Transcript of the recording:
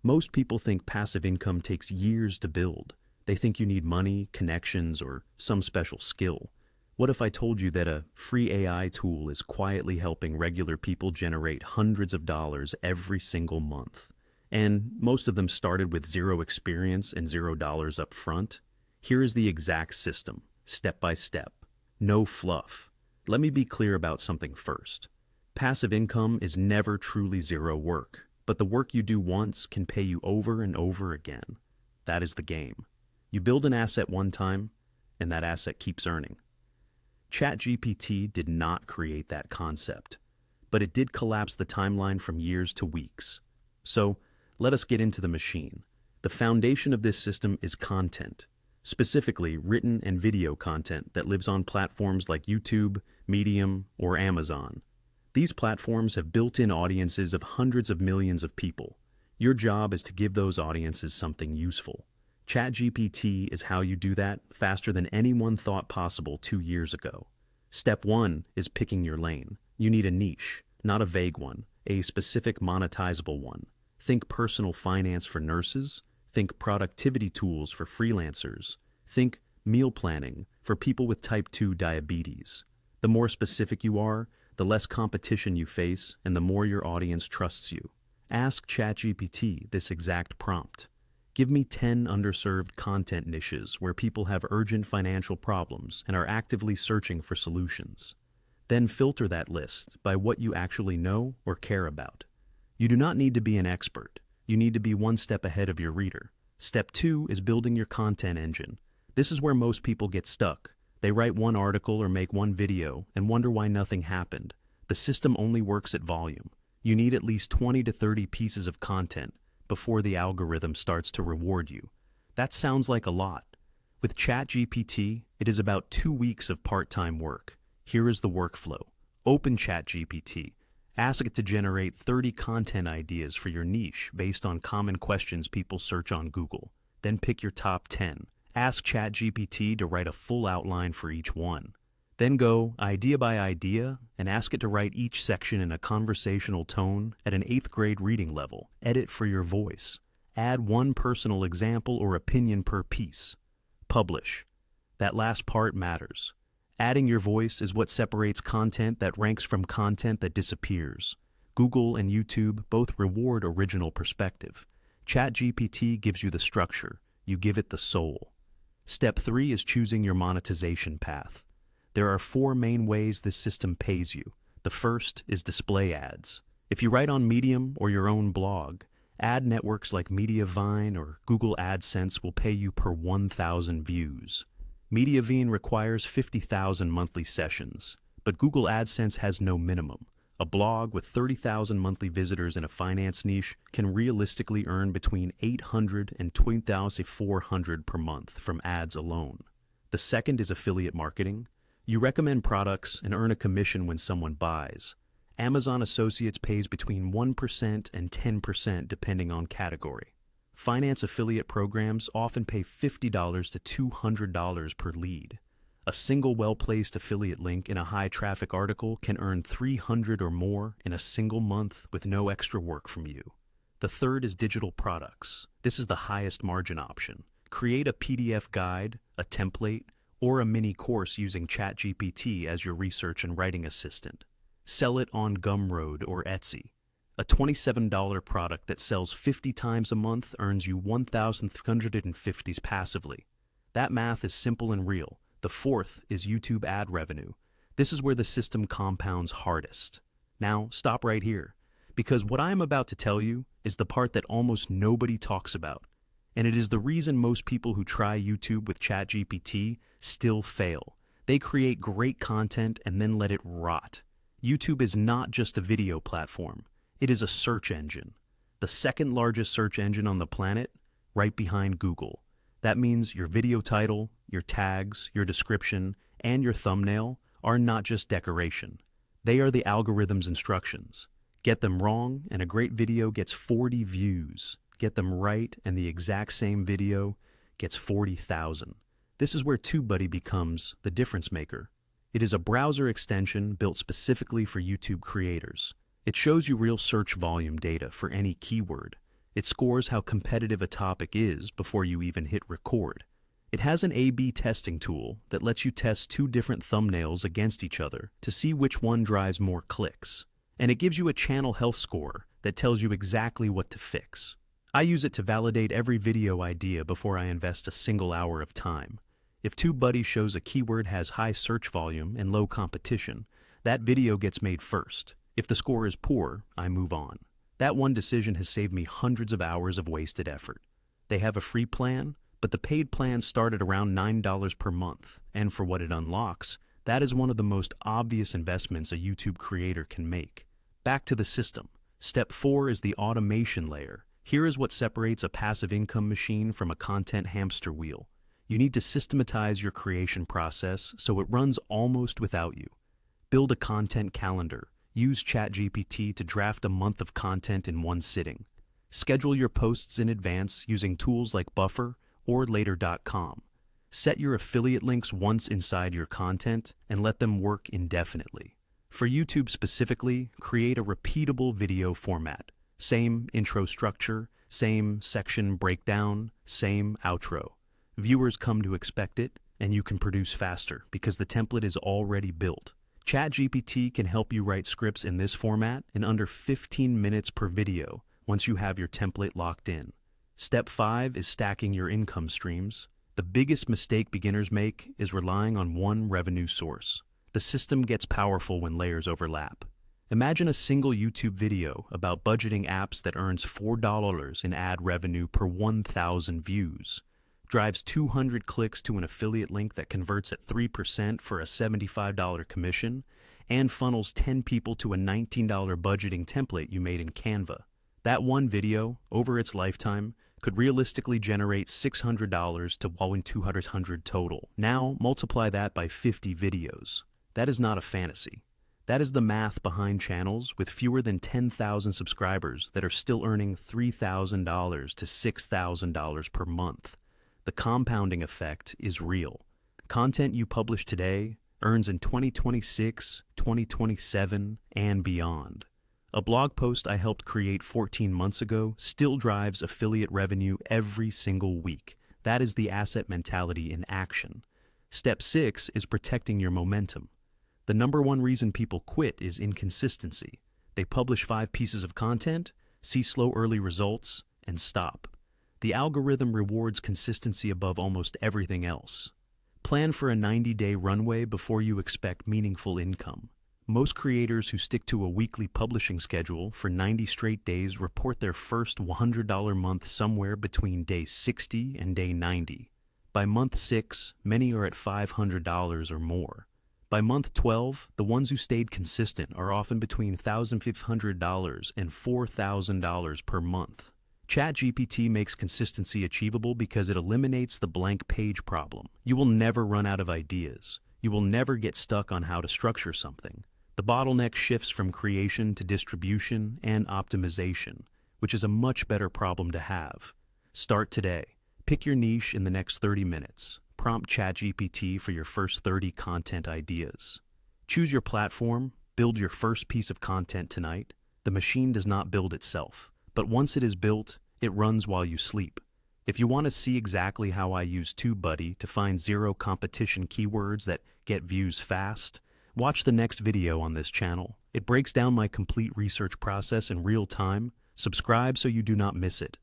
Most people think passive income takes years to build. They think you need money, connections, or some special skill. What if I told you that a free AI tool is quietly helping regular people generate hundreds of dollars every single month? And most of them started with zero experience and $0 up front. Here is the exact system, step by step. No fluff. Let me be clear about something first. Passive income is never truly zero work, but the work you do once can pay you over and over again. That is the game. You build an asset one time, and that asset keeps earning. ChatGPT did not create that concept, but it did collapse the timeline from years to weeks. So, let us get into the machine. The foundation of this system is content, specifically written and video content that lives on platforms like YouTube, Medium, or Amazon. These platforms have built-in audiences of hundreds of millions of people. Your job is to give those audiences something useful. ChatGPT is how you do that faster than anyone thought possible 2 years ago. Step 1 is picking your lane. You need a niche, not a vague one, a specific monetizable one. Think personal finance for nurses. Think productivity tools for freelancers. Think meal planning for people with type 2 diabetes. The more specific you are, the less competition you face, and the more your audience trusts you. Ask ChatGPT this exact prompt. Give me 10 underserved content niches where people have urgent financial problems and are actively searching for solutions. Then filter that list by what you actually know or care about. You do not need to be an expert. You need to be one step ahead of your reader. Step 2 is building your content engine. This is where most people get stuck. They write one article or make one video and wonder why nothing happened. The system only works at volume. You need at least 20 to 30 pieces of content before the algorithm starts to reward you. That sounds like a lot. With ChatGPT, it is about 2 weeks of part-time work. Here is the workflow. Open ChatGPT. Ask it to generate 30 content ideas for your niche based on common questions people search on Google. Then pick your top 10. Ask ChatGPT to write a full outline for each one. Then go idea by idea and ask it to write each section in a conversational tone at an 8th grade reading level. Edit for your voice. Add one personal example or opinion per piece. Publish. That last part matters. Adding your voice is what separates content that ranks from content that disappears. Google and YouTube both reward original perspective. ChatGPT gives you the structure. You give it the soul. Step 3 is choosing your monetization path. There are 4 main ways this system pays you. The first is display ads. If you write on Medium or your own blog, ad networks like Mediavine or Google AdSense will pay you per 1,000 views. Mediavine requires 50,000 monthly sessions, but Google AdSense has no minimum. A blog with 30,000 monthly visitors in a finance niche can realistically earn between $800 and $2,400 per month from ads alone. The second is affiliate marketing. You recommend products and earn a commission when someone buys. Amazon Associates pays between 1% and 10% depending on category. Finance affiliate programs often pay $50 to $200 per lead. A single well-placed affiliate link in a high-traffic article can earn $300 or more in a single month with no extra work from you. The third is digital products. This is the highest margin option. Create a PDF guide, a template, or a mini course using ChatGPT as your research and writing assistant. Sell it on Gumroad or Etsy. A $27 product that sells 50 times a month earns you 1,350 passively. That math is simple and real. The fourth is YouTube ad revenue. This is where the system compounds hardest. Now, stop right here, because what I am about to tell you is the part that almost nobody talks about. And it is the reason most people who try YouTube with ChatGPT still fail. They create great content and then let it rot. YouTube is not just a video platform. It is a search engine. The second largest search engine on the planet, right behind Google. That means your video title, your tags, your description, and your thumbnail are not just decoration. They are the algorithm's instructions. Get them wrong, and a great video gets 40 views. Get them right, and the exact same video gets 40,000. This is where TubeBuddy becomes the difference maker. It is a browser extension built specifically for YouTube creators. It shows you real search volume data for any keyword. It scores how competitive a topic is before you even hit record. It has an A/B testing tool that lets you test two different thumbnails against each other to see which one drives more clicks. And it gives you a channel health score that tells you exactly what to fix. I use it to validate every video idea before I invest a single hour of time. If TubeBuddy shows a keyword has high search volume and low competition, that video gets made first. If the score is poor, I move on. That one decision has saved me hundreds of hours of wasted effort. They have a free plan, but the paid plans start at around $9 per month, and for what it unlocks, that is one of the most obvious investments a YouTube creator can make. Back to the system. Step 4 is the automation layer. Here is what separates a passive income machine from a content hamster wheel. You need to systematize your creation process so it runs almost without you. Build a content calendar. Use ChatGPT to draft a month of content in one sitting. Schedule your posts in advance using tools like Buffer or Later.com. Set your affiliate links once inside your content and let them work indefinitely. For YouTube specifically, create a repeatable video format. Same intro structure, same section breakdown, same outro. Viewers come to expect it, and you can produce faster because the template is already built. ChatGPT can help you write scripts in this format in under 15 minutes per video once you have your template locked in. Step 5 is stacking your income streams. The biggest mistake beginners make is relying on one revenue source. The system gets powerful when layers overlap. Imagine a single YouTube video about budgeting apps that earns $4 in ad revenue per 1,000 views, drives 200 clicks to an affiliate link that converts at 3% for a $75 commission, and funnels 10 people to a $19 budgeting template you made in Canva. That one video, over its lifetime, could realistically generate $600 to $200 total. Now, multiply that by 50 videos. That is not a fantasy. That is the math behind channels with fewer than 10,000 subscribers that are still earning $3,000 to $6,000 per month. The compounding effect is real. Content you publish today earns in 2026, 2027, and beyond. A blog post I helped create 14 months ago still drives affiliate revenue every single week. That is the asset mentality in action. Step 6 is protecting your momentum. The number one reason people quit is inconsistency. They publish 5 pieces of content, see slow early results, and stop. The algorithm rewards consistency above almost everything else. Plan for a 90-day runway before you expect meaningful income. Most creators who stick to a weekly publishing schedule for 90 straight days report their first $100 month somewhere between day 60 and day 90. By month 6, many are at $500 or more. By month 12, the ones who stayed consistent are often between $1,500 and $4,000 per month. ChatGPT makes consistency achievable because it eliminates the blank page problem. You will never run out of ideas. You will never get stuck on how to structure something. The bottleneck shifts from creation to distribution and optimization, which is a much better problem to have. Start today. Pick your niche in the next 30 minutes. Prompt ChatGPT for your first 30 content ideas. Choose your platform, build your first piece of content tonight. The machine does not build itself, but once it is built, it runs while you sleep. If you want to see exactly how I use TubeBuddy to find zero competition keywords that get views fast, watch the next video on this channel. It breaks down my complete research process in real time. Subscribe so you do not miss it.